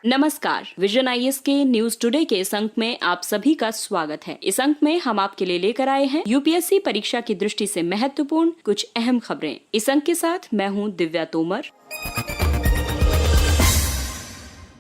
नमस्कार, vision IAS के news today के इस अंक में आप सभी का स्वागत है। इस अंक में हम आपके लिए लेकर आए हैं यूपीएससी परीक्षा की दृष्टि से महत्वपूर्ण कुछ अहम खबरें। इस अंक के साथ मैं हूं दिव्या तोमर।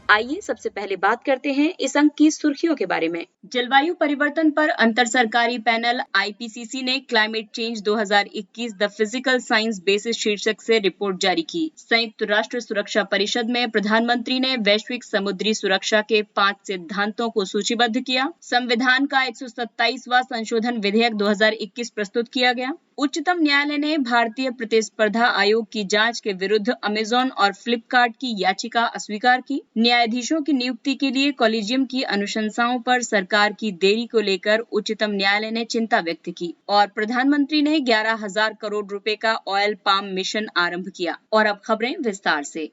आइए सबसे पहले बात करते हैं इस अंक की सुर्खियों के बारे में। जलवायु परिवर्तन पर अंतर सरकारी पैनल आईपीसीसी ने climate change 2021 the physical science basis शीर्षक से रिपोर्ट जारी की। संयुक्त राष्ट्र सुरक्षा परिषद में प्रधानमंत्री ने वैश्विक समुद्री सुरक्षा के 5 सिद्धांतों को सूचीबद्ध किया। संविधान का 127वां संशोधन विधेयक 2021 प्रस्तुत किया गया। उच्चतम न्यायालय ने भारतीय प्रतिस्पर्धा आयोग की जांच के विरुद्ध अमेजन और फ्लिपकार्ट की याचिका अस्वीकार की। न्यायाधीशों की नियुक्ति के लिए कॉलेजियम की अनुशंसाओं पर सरकार की देरी को लेकर उच्चतम न्यायालय ने चिंता व्यक्त की और प्रधानमंत्री ने 11,000 करोड़ रुपए का ऑयल पाम मिशन आरंभ किया। और अब खबरें विस्तार से।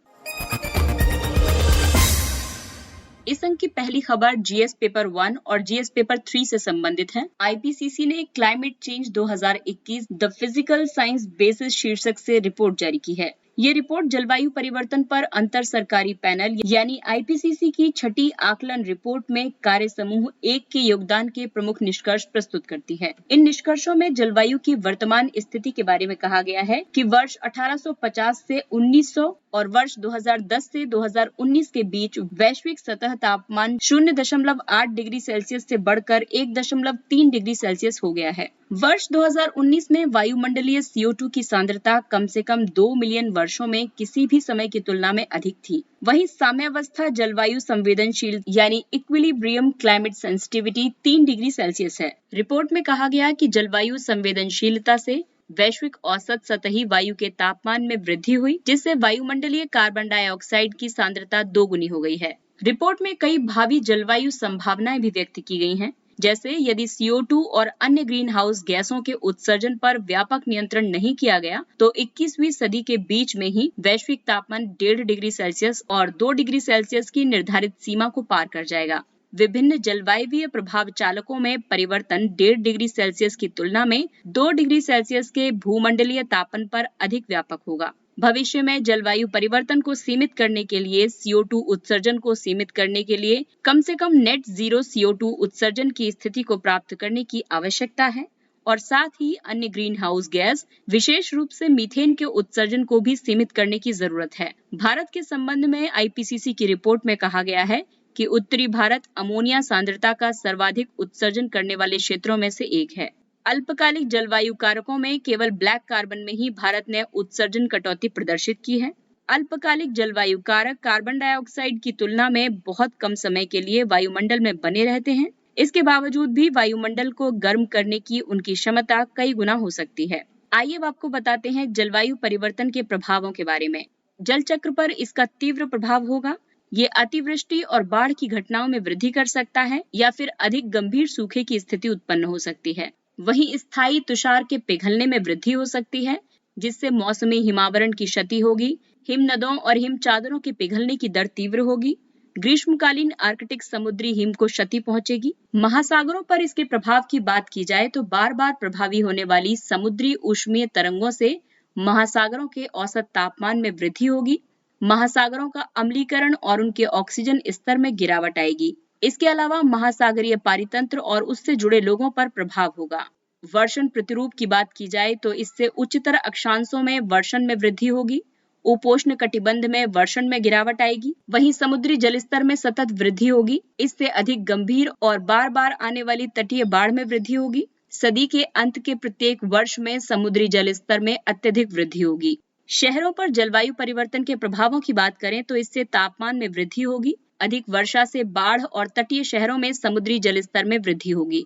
इस अंक की पहली खबर जीएस पेपर 1 और जीएस पेपर 3 से संबंधित है। आईपीसीसी ने climate change 2021 the physical science basis शीर्षक से रिपोर्ट जारी की है। ये रिपोर्ट जलवायु परिवर्तन पर अंतर सरकारी पैनल यानी आईपीसीसी की छठी आकलन रिपोर्ट में कार्य समूह 1 के योगदान के प्रमुख निष्कर्ष प्रस्तुत करती है। इन निष्कर्षों में जलवायु की वर्तमान स्थिति के बारे में कहा गया है कि वर्ष 1850 से 1900 और वर्ष 2010 से 2019 के बीच वैश्विक सतह तापमान 0.8 डिग्री सेल्सियस से बढ़कर 1.3 डिग्री सेल्सियस हो गया है। वर्ष 2019 में वायुमंडलीय CO2 की सांद्रता कम से कम 2 मिलियन वर्षों में किसी भी समय की तुलना में अधिक थी। वहीं साम्यावस्था जलवायु संवेदनशील यानी equilibrium climate sensitivity 3 degree Celsius है। रिपोर्ट में कहा गया कि जलवायु संवेदनशीलता से वैश्विक औसत सतही वायु के तापमान में वृद्धि हुई, जिससे वायुमंडलीय कार्बन डाइऑक्साइड की सांद्रता 2 गुनी हो गई है। रिपोर्ट में कई भावी जलवायु संभावनाएं भी व्यक्त की गई हैं, जैसे यदि CO2 और अन्य ग्रीन हाउस गैसों के उत्सर्जन पर व्यापक नियंत्रण नहीं किया गया तो 21वीं सदी के बीच में ही वैश्विक तापमान 1.5 डिग्री सेल्सियस और 2 डिग्री सेल्सियस की निर्धारित सीमा को पार कर जाएगा। विभिन्न जलवायवीय प्रभाव चालकों में परिवर्तन 1.5 डिग्री सेल्सियस की तुलना में 2 डिग्री सेल्सियस के भूमंडलीय तापन पर अधिक व्यापक होगा। भविष्य में जलवायु परिवर्तन को सीमित करने के लिए CO2 उत्सर्जन को सीमित करने के लिए कम से कम नेट जीरो CO2 उत्सर्जन की स्थिति को प्राप्त करने की आवश्यकता है और साथ ही अन्य ग्रीन हाउस गैस, विशेष रूप से मीथेन के उत्सर्जन को भी सीमित करने की जरूरत है। भारत के संबंध में आईपीसीसी की रिपोर्ट में कहा गया है कि उत्तरी भारत अमोनिया सांद्रता का सर्वाधिक उत्सर्जन करने वाले क्षेत्रों में से एक है। अल्पकालिक जलवायु कारकों में केवल ब्लैक कार्बन में ही भारत ने उत्सर्जन कटौती प्रदर्शित की है। अल्पकालिक जलवायु कारक कार्बन डाइऑक्साइड की तुलना में बहुत कम समय के लिए वायुमंडल में बने रहते हैं। इसके बावजूद भी वायुमंडल को गर्म करने की उनकी क्षमता कई गुना हो सकती है। आइए अब आपको बताते हैं जलवायु परिवर्तन के प्रभावों के बारे में। जल चक्र पर इसका तीव्र प्रभाव होगा। ये अतिवृष्टि और बाढ़ की घटनाओं में वृद्धि कर सकता है या फिर अधिक गंभीर सूखे की स्थिति उत्पन्न हो सकती है। वहीं स्थायी तुषार के पिघलने में वृद्धि हो सकती है, जिससे मौसमी हिमावरण की क्षति होगी। हिम नदों और हिम चादरों के पिघलने की दर तीव्र होगी। ग्रीष्मकालीन आर्कटिक समुद्री हिम को क्षति पहुंचेगी। महासागरों पर इसके प्रभाव की बात की जाए तो बार बार प्रभावी होने वाली समुद्री ऊष्मीय तरंगों से महासागरों के औसत तापमान में वृद्धि होगी। महासागरों का अम्लीकरण और उनके ऑक्सीजन स्तर में गिरावट आएगी। इसके अलावा महासागरीय पारितंत्र और उससे जुड़े लोगों पर प्रभाव होगा। वर्षण प्रतिरूप की बात की जाए तो इससे उच्चतर अक्षांशों में वर्षण में वृद्धि होगी। उपोष्ण कटिबंध में वर्षण में गिरावट आएगी। वहीं समुद्री जलस्तर में सतत वृद्धि होगी। इससे अधिक गंभीर और बार बार आने वाली तटीय बाढ़ में वृद्धि होगी। सदी के अंत के प्रत्येक वर्ष में समुद्री जलस्तर में अत्यधिक वृद्धि होगी। शहरों पर जलवायु परिवर्तन के प्रभावों की बात करें तो इससे तापमान में वृद्धि होगी। अधिक वर्षा से बाढ़ और तटीय शहरों में समुद्री जलस्तर में वृद्धि होगी।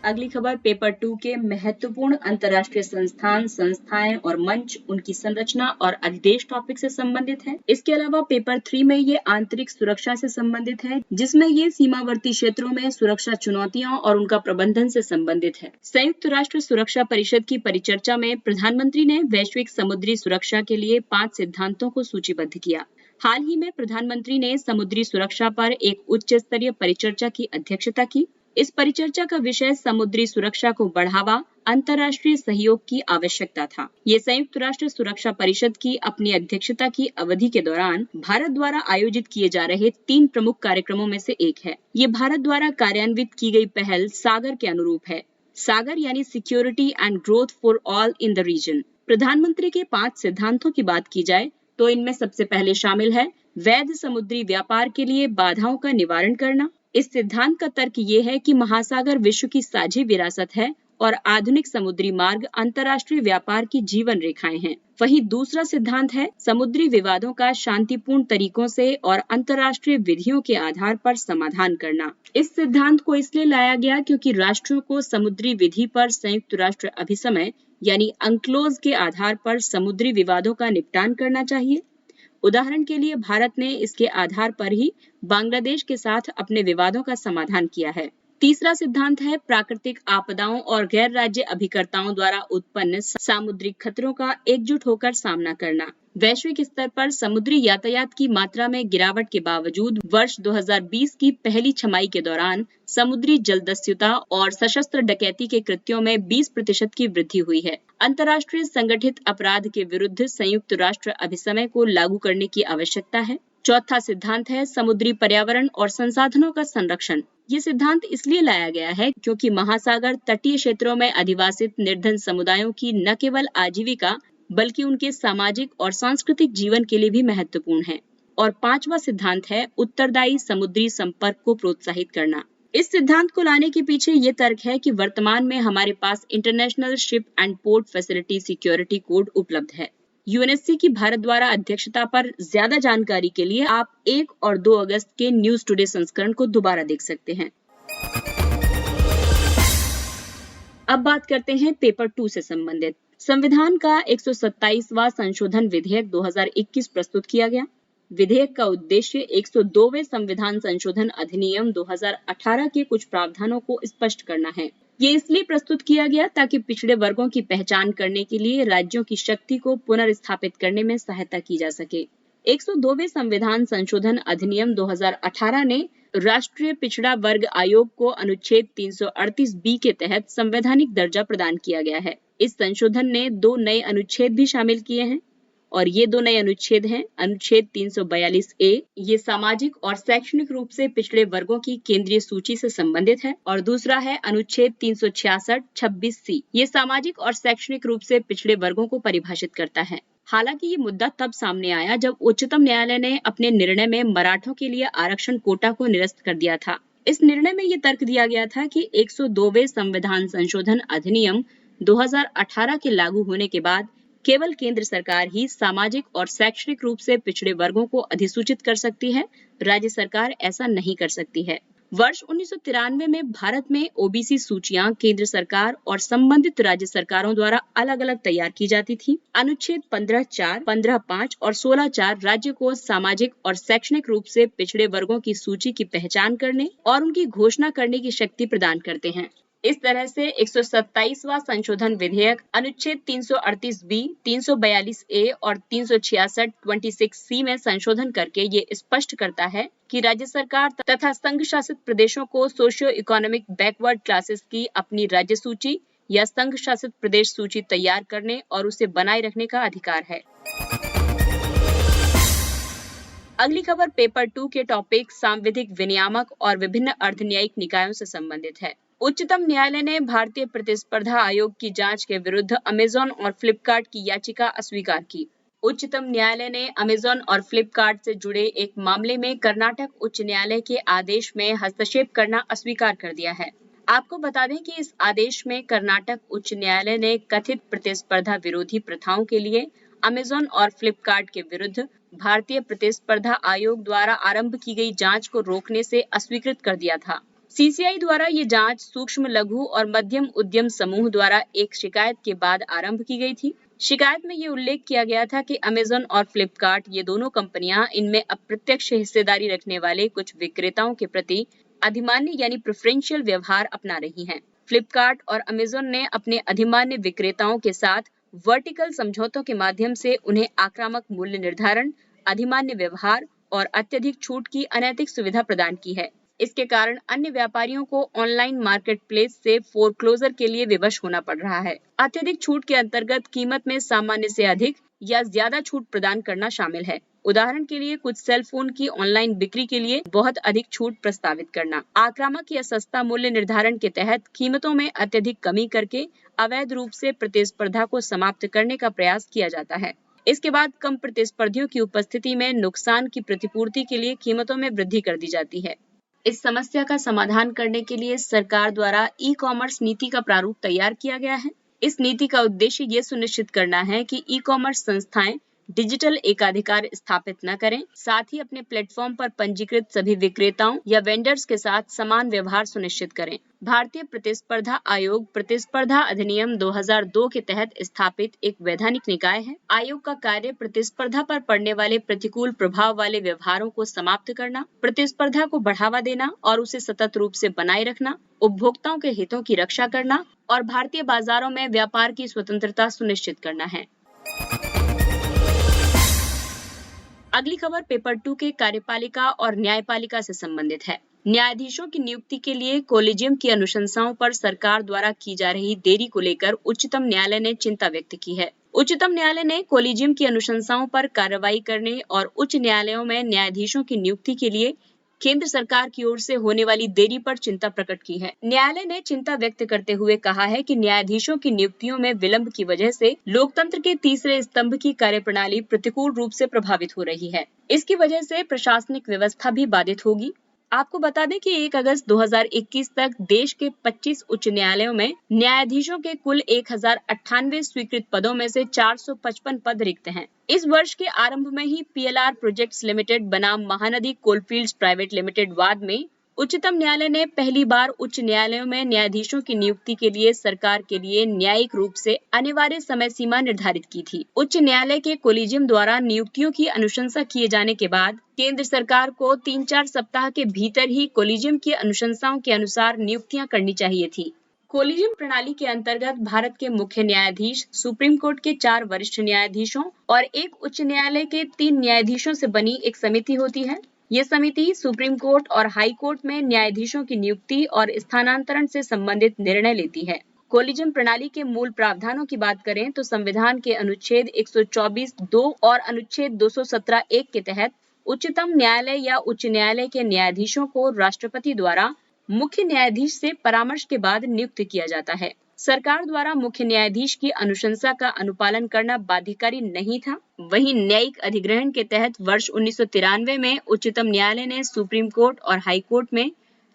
अगली खबर पेपर 2 के महत्वपूर्ण अंतर्राष्ट्रीय संस्थान, संस्थाएं और मंच, उनकी संरचना और अधिदेश टॉपिक से संबंधित है। इसके अलावा पेपर 3 में ये आंतरिक सुरक्षा से संबंधित है, जिसमें ये सीमावर्ती क्षेत्रों में सुरक्षा चुनौतियों और उनका प्रबंधन से संबंधित है। संयुक्त राष्ट्र सुरक्षा परिषद की परिचर्चा में प्रधानमंत्री ने वैश्विक समुद्री सुरक्षा के लिए 5 सिद्धांतों को सूचीबद्ध किया। हाल ही में प्रधानमंत्री ने समुद्री सुरक्षा पर एक उच्च स्तरीय परिचर्चा की अध्यक्षता की इस परिचर्चा का विषय समुद्री सुरक्षा को बढ़ावा, अंतर्राष्ट्रीय सहयोग की आवश्यकता था। ये संयुक्त राष्ट्र सुरक्षा परिषद की अपनी अध्यक्षता की अवधि के दौरान भारत द्वारा आयोजित किए जा रहे 3 प्रमुख कार्यक्रमों में से एक है। ये भारत द्वारा कार्यान्वित की गई पहल सागर के अनुरूप है। सागर यानी security and growth for all in the region. प्रधानमंत्री के 5 सिद्धांतों की बात की जाए तो इनमें सबसे पहले शामिल है वैध समुद्री व्यापार के लिए बाधाओं का निवारण करना। इस सिद्धांत का तर्क ये है कि महासागर विश्व की साझी विरासत है और आधुनिक समुद्री मार्ग अंतर्राष्ट्रीय व्यापार की जीवन रेखाएं हैं। वहीं दूसरा सिद्धांत है समुद्री विवादों का शांतिपूर्ण तरीकों से और अंतर्राष्ट्रीय विधियों के आधार पर समाधान करना। इस सिद्धांत को इसलिए लाया गया क्योंकि राष्ट्रों को समुद्री विधि पर संयुक्त राष्ट्र अभिसमय यानी अंक्लोज के आधार पर समुद्री विवादों का निपटान करना चाहिए। उदाहरण के लिए भारत ने इसके आधार पर ही बांग्लादेश के साथ अपने विवादों का समाधान किया है। तीसरा सिद्धांत है प्राकृतिक आपदाओं और गैर राज्य अभिकर्ताओं द्वारा उत्पन्न सामुद्रिक खतरों का एकजुट होकर सामना करना। वैश्विक स्तर पर समुद्री यातायात की मात्रा में गिरावट के बावजूद वर्ष 2020 की पहली छमाही के दौरान समुद्री जलदस्युता और सशस्त्र डकैती के कृत्यों में 20% की वृद्धि हुई है। अंतर्राष्ट्रीय संगठित अपराध के विरुद्ध संयुक्त राष्ट्र अभिसमय को लागू करने की आवश्यकता है। चौथा सिद्धांत है समुद्री पर्यावरण और संसाधनों का संरक्षण। ये सिद्धांत इसलिए लाया गया है क्योंकि महासागर तटीय क्षेत्रों में अधिवासित निर्धन समुदायों की न केवल आजीविका बल्कि उनके सामाजिक और सांस्कृतिक जीवन के लिए भी महत्वपूर्ण है। और पांचवा सिद्धांत है उत्तरदायी समुद्री संपर्क को प्रोत्साहित करना। इस सिद्धांत को लाने के पीछे ये तर्क है कि वर्तमान में हमारे पास international ship and port facility security code उपलब्ध है। यूएनएससी की भारत द्वारा अध्यक्षता पर ज्यादा जानकारी के लिए आप 1 और 2 अगस्त के न्यूज टुडे संस्करण को दोबारा देख सकते हैं। अब बात करते हैं पेपर 2 से संबंधित। संविधान का 127वां संशोधन विधेयक 2021 प्रस्तुत किया गया। विधेयक का उद्देश्य 102वें संविधान संशोधन अधिनियम 2018 के कुछ प्रावधानों को स्पष्ट करना है। ये इसलिए प्रस्तुत किया गया ताकि पिछड़े वर्गों की पहचान करने के लिए राज्यों की शक्ति को पुनर्स्थापित करने में सहायता की जा सके। 102वें संविधान संशोधन अधिनियम 2018 ने राष्ट्रीय पिछड़ा वर्ग आयोग को अनुच्छेद 338B के तहत संवैधानिक दर्जा प्रदान किया गया है। इस संशोधन ने 2 नए अनुच्छेद भी शामिल किए हैं और ये 2 नए अनुच्छेद हैं अनुच्छेद 342A, ये सामाजिक और शैक्षणिक रूप से पिछड़े वर्गों की केंद्रीय सूची से संबंधित है, और दूसरा है अनुच्छेद 366-26C, ये सामाजिक और शैक्षणिक रूप से पिछड़े वर्गों को परिभाषित करता है। हालांकि ये मुद्दा तब सामने आया जब उच्चतम न्यायालय ने अपने निर्णय में मराठों के लिए आरक्षण कोटा को निरस्त कर दिया था। इस निर्णय में ये तर्क दिया गया था कि 102वें संविधान संशोधन अधिनियम 2018 के लागू होने के बाद केवल केंद्र सरकार ही सामाजिक और शैक्षणिक रूप से पिछड़े वर्गों को अधिसूचित कर सकती है, राज्य सरकार ऐसा नहीं कर सकती है। वर्ष 1993 में भारत में ओबीसी सूचियां केंद्र सरकार और संबंधित राज्य सरकारों द्वारा अलग अलग तैयार की जाती थी। अनुच्छेद 15(4), 15(5) और 16(4) राज्य को सामाजिक और शैक्षणिक रूप से पिछड़े वर्गों की सूची की पहचान करने और उनकी घोषणा करने की शक्ति प्रदान करते हैं। इस तरह से 127वां संशोधन विधेयक अनुच्छेद 338B, 342A और 366(26C) में संशोधन करके ये स्पष्ट करता है कि राज्य सरकार तथा संघ शासित प्रदेशों को सोशियो इकोनॉमिक बैकवर्ड क्लासेस की अपनी राज्य सूची या संघ शासित प्रदेश सूची तैयार करने और उसे बनाए रखने का अधिकार है। अगली खबर पेपर 2 के टॉपिक सांविधिक विनियामक और विभिन्न अर्धन्यायिक निकायों से संबंधित है। उच्चतम न्यायालय ने भारतीय प्रतिस्पर्धा आयोग की जांच के विरुद्ध अमेजॉन और फ्लिपकार्ट की याचिका अस्वीकार की। उच्चतम न्यायालय ने अमेजॉन और फ्लिपकार्ट से जुड़े एक मामले में कर्नाटक उच्च न्यायालय के आदेश में हस्तक्षेप करना अस्वीकार कर दिया है। आपको बता दें कि इस आदेश में कर्नाटक उच्च न्यायालय ने कथित प्रतिस्पर्धा विरोधी प्रथाओं के लिए अमेजॉन और फ्लिपकार्ट के विरुद्ध भारतीय प्रतिस्पर्धा आयोग द्वारा आरंभ की गई जांच को रोकने से अस्वीकृत कर दिया था। सीसीआई द्वारा ये जांच सूक्ष्म लघु और मध्यम उद्यम समूह द्वारा एक शिकायत के बाद आरंभ की गई थी। शिकायत में ये उल्लेख किया गया था कि अमेजॉन और फ्लिपकार्ट ये दोनों कंपनियां इनमें अप्रत्यक्ष हिस्सेदारी रखने वाले कुछ विक्रेताओं के प्रति अधिमान्य यानी प्रेफरेंशियल व्यवहार अपना रही हैं। फ्लिपकार्ट और अमेजॉन ने अपने अधिमान्य विक्रेताओं के साथ वर्टिकल समझौतों के माध्यम से उन्हें आक्रामक मूल्य निर्धारण, अधिमान्य व्यवहार और अत्यधिक छूट की अनैतिक सुविधा प्रदान की है। इसके कारण अन्य व्यापारियों को ऑनलाइन मार्केट प्लेस से फोरक्लोजर के लिए विवश होना पड़ रहा है। अत्यधिक छूट के अंतर्गत कीमत में सामान्य से अधिक या ज्यादा छूट प्रदान करना शामिल है। उदाहरण के लिए कुछ सेल फोन की ऑनलाइन बिक्री के लिए बहुत अधिक छूट प्रस्तावित करना। आक्रामक या सस्ता मूल्य निर्धारण के तहत कीमतों में अत्यधिक कमी करके अवैध रूप से प्रतिस्पर्धा को समाप्त करने का प्रयास किया जाता है। इसके बाद कम प्रतिस्पर्धियों की उपस्थिति में नुकसान की प्रतिपूर्ति के लिए कीमतों में वृद्धि कर दी जाती है। इस समस्या का समाधान करने के लिए सरकार द्वारा ई कॉमर्स नीति का प्रारूप तैयार किया गया है। इस नीति का उद्देश्य ये सुनिश्चित करना है कि ई कॉमर्स संस्थाएं डिजिटल एकाधिकार स्थापित न करें, साथ ही अपने प्लेटफॉर्म पर पंजीकृत सभी विक्रेताओं या वेंडर्स के साथ समान व्यवहार सुनिश्चित करें। भारतीय प्रतिस्पर्धा आयोग प्रतिस्पर्धा अधिनियम 2002 के तहत स्थापित एक वैधानिक निकाय है। आयोग का कार्य प्रतिस्पर्धा पर पड़ने वाले प्रतिकूल प्रभाव वाले व्यवहारों को समाप्त करना, प्रतिस्पर्धा को बढ़ावा देना और उसे सतत रूप से बनाए रखना, उपभोक्ताओं के हितों की रक्षा करना और भारतीय बाजारों में व्यापार की स्वतंत्रता सुनिश्चित करना है। अगली खबर पेपर 2 के कार्यपालिका और न्यायपालिका से संबंधित है। न्यायाधीशों की नियुक्ति के लिए कोलिजियम की अनुशंसाओं पर सरकार द्वारा की जा रही देरी को लेकर उच्चतम न्यायालय ने चिंता व्यक्त की है। उच्चतम न्यायालय ने कोलिजियम की अनुशंसाओं पर कार्रवाई करने और उच्च न्यायालयों में न्यायाधीशों की नियुक्ति के लिए केंद्र सरकार की ओर से होने वाली देरी पर चिंता प्रकट की है। न्यायालय ने चिंता व्यक्त करते हुए कहा है कि न्यायाधीशों की नियुक्तियों में विलंब की वजह से लोकतंत्र के तीसरे स्तंभ की कार्यप्रणाली प्रतिकूल रूप से प्रभावित हो रही है। इसकी वजह से प्रशासनिक व्यवस्था भी बाधित होगी। आपको बता दें कि 1 अगस्त 2021 तक देश के 25 उच्च न्यायालयों में न्यायाधीशों के कुल 1098 स्वीकृत पदों में से 455 पद रिक्त हैं। इस वर्ष के आरंभ में ही PLR प्रोजेक्ट्स लिमिटेड बनाम महानदी कोलफील्ड्स प्राइवेट लिमिटेड वाद में उच्चतम न्यायालय ने पहली बार उच्च न्यायालयों में न्यायाधीशों की नियुक्ति के लिए सरकार के लिए न्यायिक रूप से अनिवार्य समय सीमा निर्धारित की थी। उच्च न्यायालय के कोलिजियम द्वारा नियुक्तियों की अनुशंसा किए जाने के बाद केंद्र सरकार को 3-4 सप्ताह के भीतर ही कोलिजियम की अनुशंसाओं के अनुसार नियुक्तियां करनी चाहिए थी। कोलिजियम प्रणाली के अंतर्गत भारत के मुख्य न्यायाधीश, सुप्रीम कोर्ट के 4 वरिष्ठ न्यायाधीशों और एक उच्च न्यायालय के 3 न्यायाधीशों से बनी एक समिति होती है। ये समिति सुप्रीम कोर्ट और हाई कोर्ट में न्यायाधीशों की नियुक्ति और स्थानांतरण से संबंधित निर्णय लेती है। कोलिजियम प्रणाली के मूल प्रावधानों की बात करें तो संविधान के अनुच्छेद 124(2) और अनुच्छेद 217(1) के तहत उच्चतम न्यायालय या उच्च न्यायालय के न्यायाधीशों को राष्ट्रपति द्वारा मुख्य न्यायाधीश से परामर्श के बाद नियुक्त किया जाता है। सरकार द्वारा मुख्य न्यायाधीश की अनुशंसा का अनुपालन करना बाध्यकारी नहीं था। वहीं न्यायिक अधिग्रहण के तहत वर्ष 1993 में उच्चतम न्यायालय ने सुप्रीम कोर्ट और हाई कोर्ट में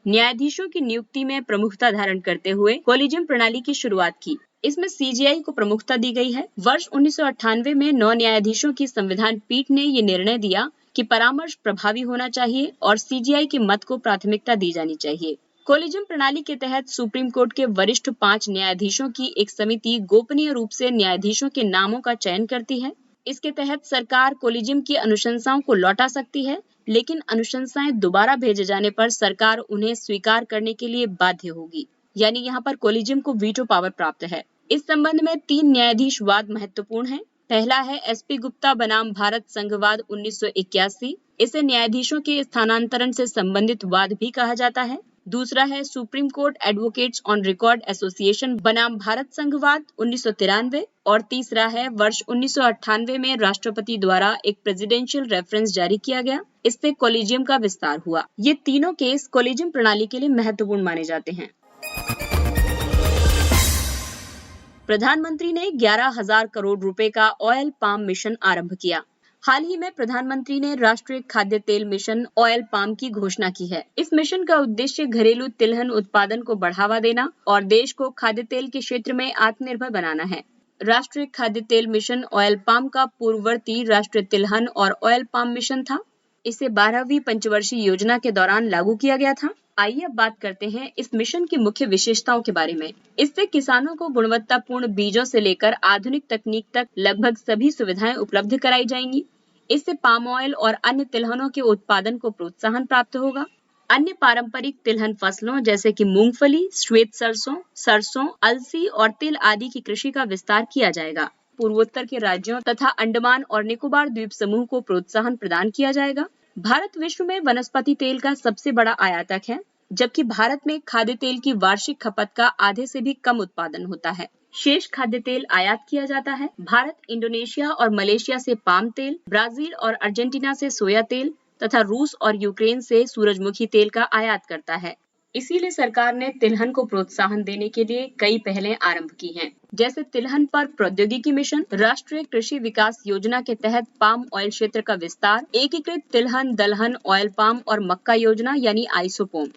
न्यायाधीशों की नियुक्ति में प्रमुखता धारण करते हुए कोलिजियम प्रणाली की शुरुआत की। इसमें CJI को प्रमुखता दी गई है। वर्ष 1998 में 9 न्यायाधीशों की संविधान पीठ ने ये निर्णय दिया कि परामर्श प्रभावी होना चाहिए और CJI के मत को प्राथमिकता दी जानी चाहिए। कोलिजियम प्रणाली के तहत सुप्रीम कोर्ट के वरिष्ठ 5 न्यायाधीशों की एक समिति गोपनीय रूप से न्यायाधीशों के नामों का चयन करती है। इसके तहत सरकार कोलिजियम की अनुशंसाओं को लौटा सकती है, लेकिन अनुशंसाएं दोबारा भेजे जाने पर सरकार उन्हें स्वीकार करने के लिए बाध्य होगी। यानी यहाँ पर कोलिजियम को वीटो पावर प्राप्त है। इस संबंध में 3 न्यायाधीश वाद महत्वपूर्ण है। पहला है SP गुप्ता बनाम भारत संघवाद 1981। इसे न्यायाधीशों के स्थानांतरण से संबंधित वाद भी कहा जाता है। दूसरा है supreme court advocates on record association बनाम भारत संघवाद 1993 और तीसरा है वर्ष 1998 में राष्ट्रपति द्वारा एक प्रेसिडेंशियल रेफरेंस जारी किया गया। इससे कोलिजियम का विस्तार हुआ। ये तीनों केस कोलिजियम प्रणाली के लिए महत्वपूर्ण माने जाते हैं। प्रधानमंत्री ने 11,000 करोड़ रुपए का ऑयल पाम मिशन आरंभ किया। हाल ही में प्रधानमंत्री ने राष्ट्रीय खाद्य तेल मिशन ऑयल पाम की घोषणा की है। इस मिशन का उद्देश्य घरेलू तिलहन उत्पादन को बढ़ावा देना और देश को खाद्य तेल के क्षेत्र में आत्मनिर्भर बनाना है। राष्ट्रीय खाद्य तेल मिशन ऑयल पाम का पूर्ववर्ती राष्ट्रीय तिलहन और ऑयल पाम मिशन था। इसे 12वीं पंचवर्षीय योजना के दौरान लागू किया गया था। आइए अब बात करते हैं इस मिशन की मुख्य विशेषताओं के बारे में। इससे किसानों को गुणवत्तापूर्ण बीजों से लेकर आधुनिक तकनीक तक लगभग सभी सुविधाएं उपलब्ध कराई जाएंगी। इससे पाम ऑयल और अन्य तिलहनों के उत्पादन को प्रोत्साहन प्राप्त होगा। अन्य पारंपरिक तिलहन फसलों जैसे कि मूंगफली, श्वेत सरसों, अलसी और तिल आदि की कृषि का विस्तार किया जाएगा। पूर्वोत्तर के राज्यों तथा अंडमान और निकोबार द्वीप समूह को प्रोत्साहन प्रदान किया जाएगा। भारत विश्व में वनस्पति तेल का सबसे बड़ा आयातक है, जबकि भारत में खाद्य तेल की वार्षिक खपत का आधे से भी कम उत्पादन होता है। शेष खाद्य तेल आयात किया जाता है। भारत इंडोनेशिया और मलेशिया से पाम तेल, ब्राजील और अर्जेंटीना से सोया तेल तथा रूस और यूक्रेन से सूरजमुखी तेल का आयात करता है। इसीलिए सरकार ने तिलहन को प्रोत्साहन देने के लिए कई पहलें आरंभ की हैं, जैसे तिलहन पर प्रौद्योगिकी मिशन, राष्ट्रीय कृषि विकास योजना के तहत पाम ऑयल क्षेत्र का विस्तार, एकीकृत तिलहन, दलहन, ऑयल पाम और मक्का योजना यानी आइसोपोम।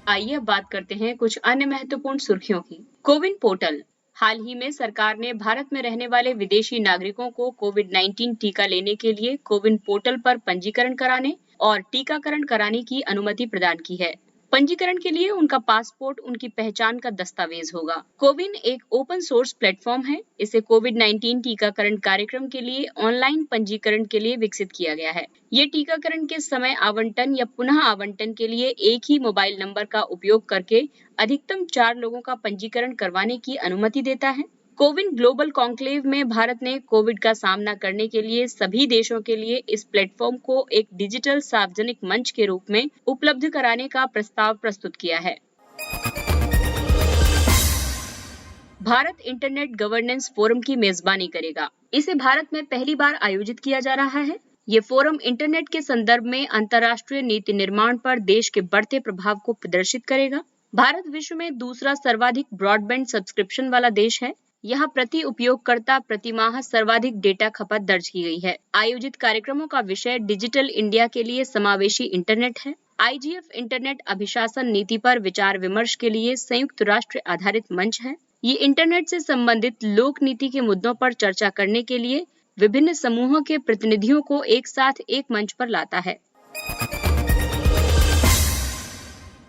आइए अब बात करते हैं कुछ अन्य महत्वपूर्ण सुर्खियों की। कोविन पोर्टल। हाल ही में सरकार ने भारत में रहने वाले विदेशी नागरिकों को कोविड-19 टीका लेने के लिए कोविन पोर्टल पर पंजीकरण कराने और टीकाकरण कराने की अनुमति प्रदान की है। पंजीकरण के लिए उनका पासपोर्ट उनकी पहचान का दस्तावेज होगा। कोविन एक ओपन सोर्स प्लेटफॉर्म है। इसे कोविड-19 टीकाकरण कार्यक्रम के लिए ऑनलाइन पंजीकरण के लिए विकसित किया गया है। ये टीकाकरण के समय आवंटन या पुनः आवंटन के लिए एक ही मोबाइल नंबर का उपयोग करके अधिकतम 4 लोगों का पंजीकरण करवाने की अनुमति देता है। कोविन ग्लोबल कॉन्क्लेव में भारत ने कोविड का सामना करने के लिए सभी देशों के लिए इस प्लेटफॉर्म को एक डिजिटल सार्वजनिक मंच के रूप में उपलब्ध कराने का प्रस्ताव प्रस्तुत किया है। भारत इंटरनेट गवर्नेंस फोरम की मेजबानी करेगा। इसे भारत में पहली बार आयोजित किया जा रहा है। ये फोरम इंटरनेट के संदर्भ में अंतर्राष्ट्रीय नीति निर्माण पर देश के बढ़ते प्रभाव को प्रदर्शित करेगा। भारत विश्व में दूसरा सर्वाधिक ब्रॉडबैंड सब्सक्रिप्शन वाला देश है। यहाँ प्रति उपयोगकर्ता प्रति माह सर्वाधिक डेटा खपत दर्ज की गई है। आयोजित कार्यक्रमों का विषय डिजिटल इंडिया के लिए समावेशी इंटरनेट है। IGF इंटरनेट अभिशासन नीति पर विचार विमर्श के लिए संयुक्त राष्ट्र आधारित मंच है। ये इंटरनेट से संबंधित लोक नीति के मुद्दों पर चर्चा करने के लिए विभिन्न समूहों के प्रतिनिधियों को एक साथ एक मंच पर लाता है।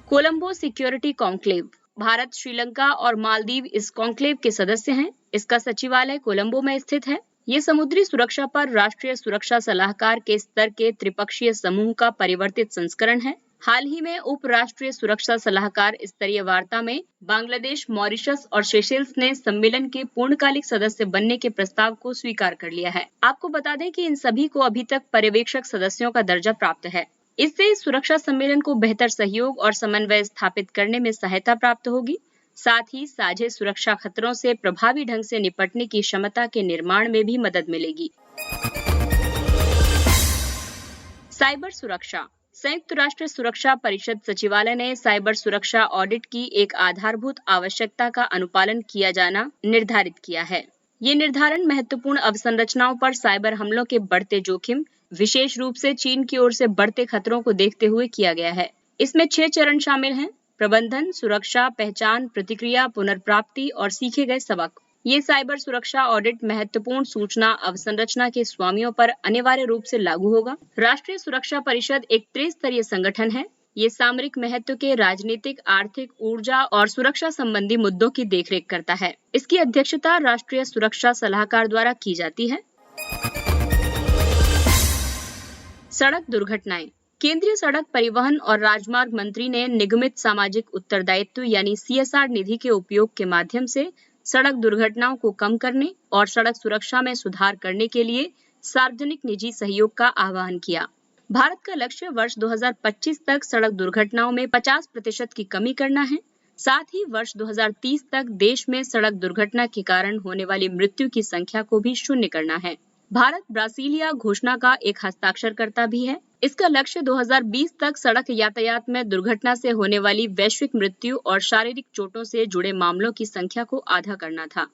Colombo security conclave. भारत, श्रीलंका और मालदीव इस कॉन्क्लेव के सदस्य हैं। इसका सचिवालय कोलंबो में स्थित है। ये समुद्री सुरक्षा पर राष्ट्रीय सुरक्षा सलाहकार के स्तर के त्रिपक्षीय समूह का परिवर्तित संस्करण है। हाल ही में उप राष्ट्रीय सुरक्षा सलाहकार स्तरीय वार्ता में बांग्लादेश, मॉरिशस और सेशेल्स ने सम्मेलन के पूर्णकालिक सदस्य बनने के प्रस्ताव को स्वीकार कर लिया है। आपको बता दें कि इन सभी को अभी तक पर्यवेक्षक सदस्यों का दर्जा प्राप्त है। इससे सुरक्षा सम्मेलन को बेहतर सहयोग और समन्वय स्थापित करने में सहायता प्राप्त होगी। साथ ही साझे सुरक्षा खतरों से प्रभावी ढंग से निपटने की क्षमता के निर्माण में भी मदद मिलेगी। साइबर सुरक्षा। संयुक्त राष्ट्र सुरक्षा परिषद सचिवालय ने साइबर सुरक्षा ऑडिट की एक आधारभूत आवश्यकता का अनुपालन किया जाना निर्धारित किया है। ये निर्धारण महत्वपूर्ण अवसंरचनाओं पर साइबर हमलों के बढ़ते जोखिम, विशेष रूप से चीन की ओर से बढ़ते खतरों को देखते हुए किया गया है। इसमें 6 चरण शामिल हैं: प्रबंधन, सुरक्षा, पहचान, प्रतिक्रिया, पुनर्प्राप्ति और सीखे गए सबक। ये साइबर सुरक्षा ऑडिट महत्वपूर्ण सूचना अवसंरचना के स्वामियों पर अनिवार्य रूप से लागू होगा। राष्ट्रीय सुरक्षा परिषद एक त्रिस्तरीय संगठन है। ये सामरिक महत्व के राजनीतिक, आर्थिक, ऊर्जा और सुरक्षा संबंधी मुद्दों की देखरेख करता है। इसकी अध्यक्षता राष्ट्रीय सुरक्षा सलाहकार द्वारा की जाती है। सड़क दुर्घटनाएं। केंद्रीय सड़क परिवहन और राजमार्ग मंत्री ने निगमित सामाजिक उत्तरदायित्व यानी CSR निधि के उपयोग के माध्यम से सड़क दुर्घटनाओं को कम करने और सड़क सुरक्षा में सुधार करने के लिए सार्वजनिक निजी सहयोग का आह्वान किया। भारत का लक्ष्य वर्ष 2025 तक सड़क दुर्घटनाओं में 50% की कमी करना है। साथ ही वर्ष 2030 तक देश में सड़क दुर्घटना के कारण होने वाली मृत्यु की संख्या को भी शून्य करना है। भारत ब्रासीलिया घोषणा का एक हस्ताक्षरकर्ता भी है। इसका लक्ष्य 2020 तक सड़क यातायात में दुर्घटना से होने वाली वैश्विक मृत्यु और शारीरिक चोटों से जुड़े मामलों की संख्या को आधा करना था।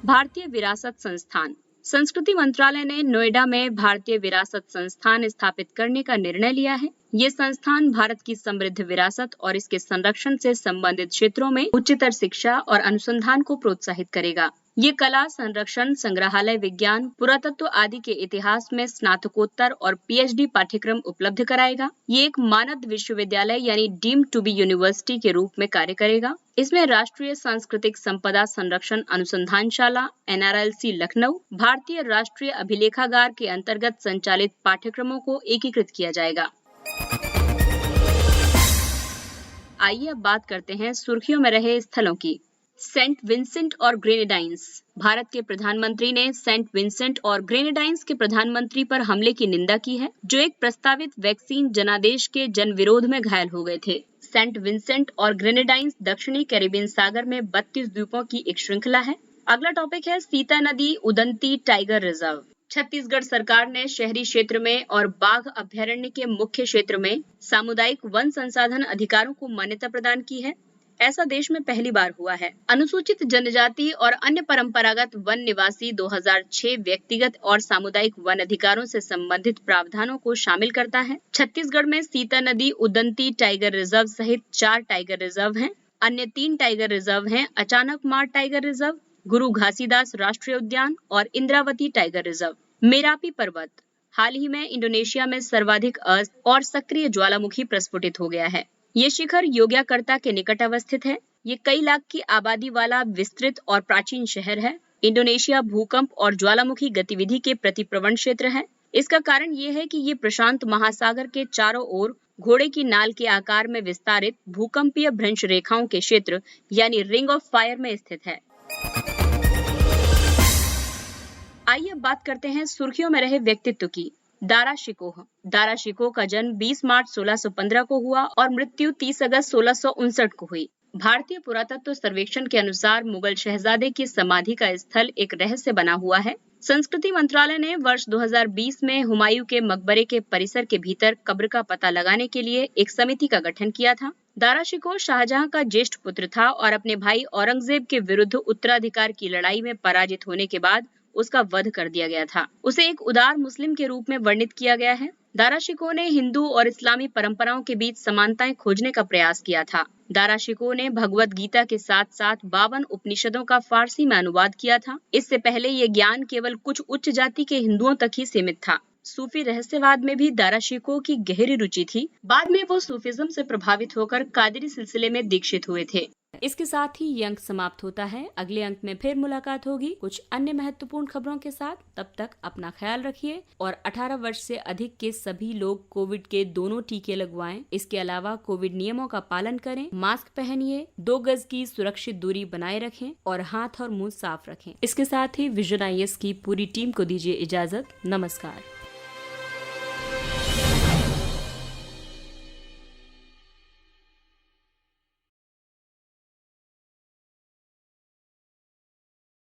भारतीय विरासत संस्थान। संस्कृति मंत्रालय ने नोएडा में भारतीय विरासत संस्थान स्थापित करने का निर्णय लिया है। ये संस्थान भारत की समृद्ध विरासत और इसके संरक्षण से संबंधित क्षेत्रों में उच्चतर शिक्षा और अनुसंधान को प्रोत्साहित करेगा। ये कला, संरक्षण, संग्रहालय विज्ञान, पुरातत्व आदि के इतिहास में स्नातकोत्तर और PhD पाठ्यक्रम उपलब्ध कराएगा। ये एक मानद विश्वविद्यालय यानी डीम्ड टू बी यूनिवर्सिटी के रूप में कार्य करेगा। इसमें राष्ट्रीय सांस्कृतिक संपदा संरक्षण अनुसंधानशाला NRLC लखनऊ, भारतीय राष्ट्रीय अभिलेखागार के अंतर्गत संचालित पाठ्यक्रमों को एकीकृत किया जाएगा। आइए अब बात करते हैं सुर्खियों में रहे स्थलों की। सेंट विंसेंट और ग्रेनेडाइंस। भारत के प्रधानमंत्री ने सेंट विंसेंट और ग्रेनेडाइंस के प्रधानमंत्री पर हमले की निंदा की है, जो एक प्रस्तावित वैक्सीन जनादेश के जनविरोध में घायल हो गए थे। सेंट विंसेंट और ग्रेनेडाइंस दक्षिणी कैरिबियन सागर में 32 द्वीपों की एक श्रृंखला है। अगला टॉपिक है सीता नदी उदंती टाइगर रिजर्व। छत्तीसगढ़ सरकार ने शहरी क्षेत्र में और बाघ अभयारण्य के मुख्य क्षेत्र में सामुदायिक वन संसाधन अधिकारों को मान्यता प्रदान की है। ऐसा देश में पहली बार हुआ है। अनुसूचित जनजाति और अन्य परंपरागत वन निवासी 2006 व्यक्तिगत और सामुदायिक वन अधिकारों से संबंधित प्रावधानों को शामिल करता है। छत्तीसगढ़ में सीता नदी उदंती टाइगर रिजर्व सहित 4 टाइगर रिजर्व हैं। अन्य 3 टाइगर रिजर्व हैं अचानक मार टाइगर रिजर्व, गुरु घासीदास राष्ट्रीय उद्यान और इंद्रावती टाइगर रिजर्व। मेरापी पर्वत हाल ही में इंडोनेशिया में सर्वाधिक अस्त और सक्रिय ज्वालामुखी प्रस्फुटित हो गया है। ये शिखर योग्याकर्ता के निकट अवस्थित है। ये कई लाख की आबादी वाला विस्तृत और प्राचीन शहर है। इंडोनेशिया भूकंप और ज्वालामुखी गतिविधि के प्रतिप्रवण क्षेत्र है। इसका कारण ये है कि ये प्रशांत महासागर के चारों ओर घोड़े की नाल के आकार में विस्तारित भूकंपीय भ्रंश रेखाओं के क्षेत्र यानी रिंग ऑफ फायर में स्थित है। आइए अब बात करते हैं सुर्खियों में रहे व्यक्तित्व की। दारा शिकोह। दारा शिकोह का जन्म 20 मार्च 1615 को हुआ और मृत्यु 30 अगस्त 1659 को हुई। भारतीय पुरातत्व सर्वेक्षण के अनुसार मुगल शहजादे की समाधि का स्थल एक रहस्य बना हुआ है। संस्कृति मंत्रालय ने वर्ष 2020 में हुमायूं के मकबरे के परिसर के भीतर कब्र का पता लगाने के लिए एक समिति का गठन किया था। दारा शिकोह शाहजहां का ज्येष्ठ पुत्र था और अपने भाई औरंगजेब के विरुद्ध उत्तराधिकार की लड़ाई में पराजित होने के बाद उसका वध कर दिया गया था। उसे एक उदार मुस्लिम के रूप में वर्णित किया गया है। दारा शिकोह ने हिंदू और इस्लामी परंपराओं के बीच समानताएं खोजने का प्रयास किया था। दारा शिकोह ने भगवत गीता के साथ साथ 52 उपनिषदों का फारसी में अनुवाद किया था। इससे पहले ये ज्ञान केवल कुछ उच्च जाति के हिंदुओं तक ही सीमित था। सूफी रहस्यवाद में भी दारा शिकोह की गहरी रुचि थी। बाद में वो सूफिज्म से प्रभावित होकर कादरी सिलसिले में दीक्षित हुए थे। इसके साथ ही ये अंक समाप्त होता है। अगले अंक में फिर मुलाकात होगी कुछ अन्य महत्वपूर्ण खबरों के साथ। तब तक अपना ख्याल रखिए और 18 वर्ष से अधिक के सभी लोग कोविड के दोनों टीके लगवाएं। इसके अलावा कोविड नियमों का पालन करें, मास्क पहनिए, 2 गज की सुरक्षित दूरी बनाए रखें और हाथ और मुंह साफ रखें। इसके साथ ही विजन IAS की पूरी टीम को दीजिए इजाजत। नमस्कार।